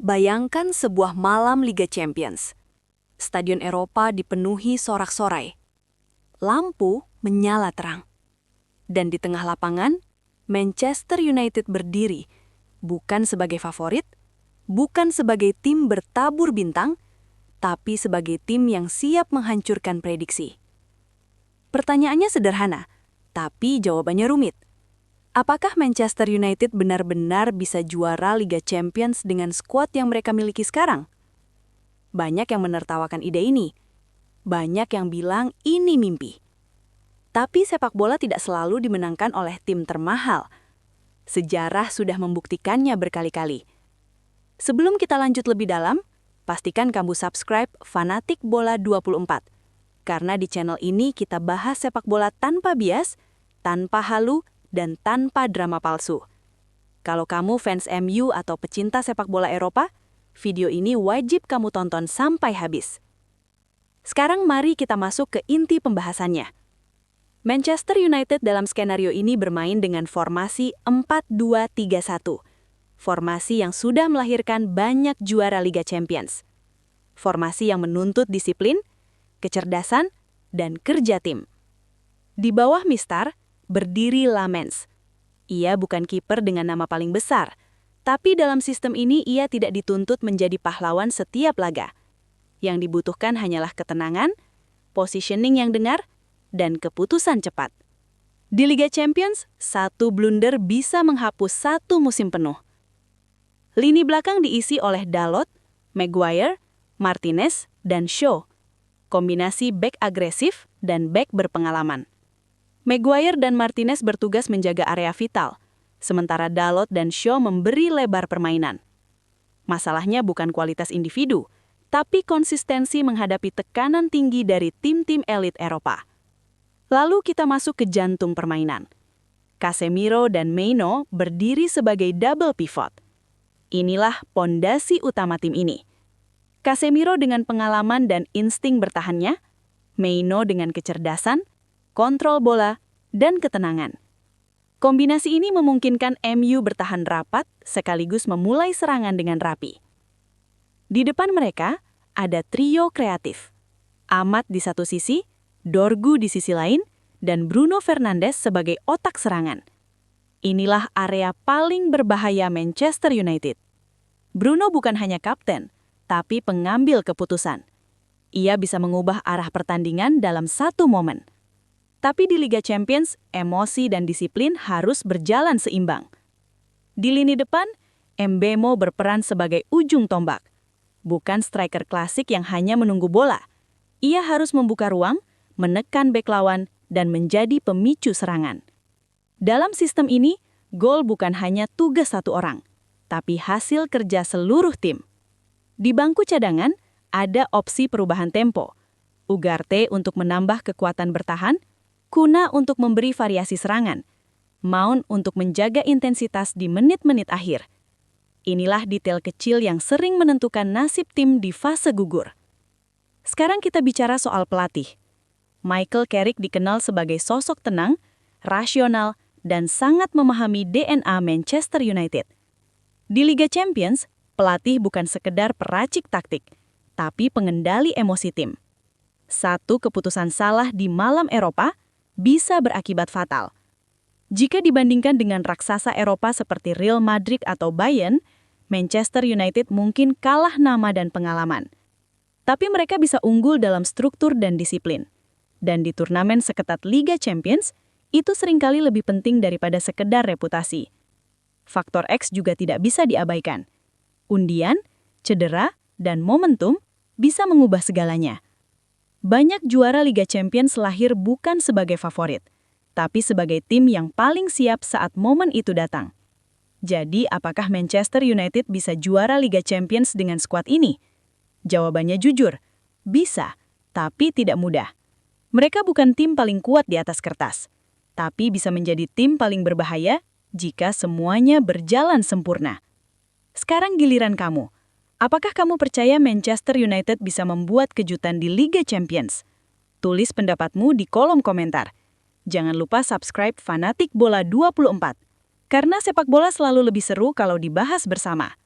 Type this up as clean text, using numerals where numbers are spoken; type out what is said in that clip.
Bayangkan sebuah malam Liga Champions. Stadion Eropa dipenuhi sorak-sorai. Lampu menyala terang. Dan di tengah lapangan, Manchester United berdiri, bukan sebagai favorit, bukan sebagai tim bertabur bintang, tapi sebagai tim yang siap menghancurkan prediksi. Pertanyaannya sederhana, tapi jawabannya rumit. Apakah Manchester United benar-benar bisa juara Liga Champions dengan skuad yang mereka miliki sekarang? Banyak yang menertawakan ide ini. Banyak yang bilang ini mimpi. Tapi sepak bola tidak selalu dimenangkan oleh tim termahal. Sejarah sudah membuktikannya berkali-kali. Sebelum kita lanjut lebih dalam, pastikan kamu subscribe Fanatik Bola 24. Karena di channel ini kita bahas sepak bola tanpa bias, tanpa halu, dan tanpa drama palsu. Kalau kamu fans MU atau pecinta sepak bola Eropa, video ini wajib kamu tonton sampai habis. Sekarang mari kita masuk ke inti pembahasannya. Manchester United dalam skenario ini bermain dengan formasi 4-2-3-1. Formasi yang sudah melahirkan banyak juara Liga Champions. Formasi yang menuntut disiplin, kecerdasan, dan kerja tim. Di bawah Mistar, berdiri Lamens. Ia bukan kiper dengan nama paling besar, tapi dalam sistem ini ia tidak dituntut menjadi pahlawan setiap laga. Yang dibutuhkan hanyalah ketenangan, positioning yang benar, dan keputusan cepat. Di Liga Champions, satu blunder bisa menghapus satu musim penuh. Lini belakang diisi oleh Dalot, Maguire, Martinez, dan Shaw. Kombinasi bek agresif dan bek berpengalaman. Maguire dan Martinez bertugas menjaga area vital, sementara Dalot dan Shaw memberi lebar permainan. Masalahnya bukan kualitas individu, tapi konsistensi menghadapi tekanan tinggi dari tim-tim elit Eropa. Lalu kita masuk ke jantung permainan. Casemiro dan Maino berdiri sebagai double pivot. Inilah pondasi utama tim ini. Casemiro dengan pengalaman dan insting bertahannya, Maino dengan kecerdasan, kontrol bola, dan ketenangan. Kombinasi ini memungkinkan MU bertahan rapat sekaligus memulai serangan dengan rapi. Di depan mereka ada trio kreatif. Ahmad di satu sisi, Dorgu di sisi lain, dan Bruno Fernandes sebagai otak serangan. Inilah area paling berbahaya Manchester United. Bruno bukan hanya kapten, tapi pengambil keputusan. Ia bisa mengubah arah pertandingan dalam satu momen. Tapi di Liga Champions, emosi dan disiplin harus berjalan seimbang. Di lini depan, Mbemo berperan sebagai ujung tombak. Bukan striker klasik yang hanya menunggu bola. Ia harus membuka ruang, menekan bek lawan, dan menjadi pemicu serangan. Dalam sistem ini, gol bukan hanya tugas satu orang, tapi hasil kerja seluruh tim. Di bangku cadangan, ada opsi perubahan tempo. Ugarte untuk menambah kekuatan bertahan, Kuna untuk memberi variasi serangan, Mount untuk menjaga intensitas di menit-menit akhir. Inilah detail kecil yang sering menentukan nasib tim di fase gugur. Sekarang kita bicara soal pelatih. Michael Carrick dikenal sebagai sosok tenang, rasional, dan sangat memahami DNA Manchester United. Di Liga Champions, pelatih bukan sekedar peracik taktik, tapi pengendali emosi tim. Satu keputusan salah di malam Eropa bisa berakibat fatal. Jika dibandingkan dengan raksasa Eropa seperti Real Madrid atau Bayern, Manchester United mungkin kalah nama dan pengalaman. Tapi mereka bisa unggul dalam struktur dan disiplin. Dan di turnamen seketat Liga Champions, itu seringkali lebih penting daripada sekedar reputasi. Faktor X juga tidak bisa diabaikan. Undian, cedera, dan momentum bisa mengubah segalanya. Banyak juara Liga Champions lahir bukan sebagai favorit, tapi sebagai tim yang paling siap saat momen itu datang. Jadi, apakah Manchester United bisa juara Liga Champions dengan skuad ini? Jawabannya jujur, bisa, tapi tidak mudah. Mereka bukan tim paling kuat di atas kertas, tapi bisa menjadi tim paling berbahaya jika semuanya berjalan sempurna. Sekarang giliran kamu. Apakah kamu percaya Manchester United bisa membuat kejutan di Liga Champions? Tulis pendapatmu di kolom komentar. Jangan lupa subscribe Fanatik Bola 24. Karena sepak bola selalu lebih seru kalau dibahas bersama.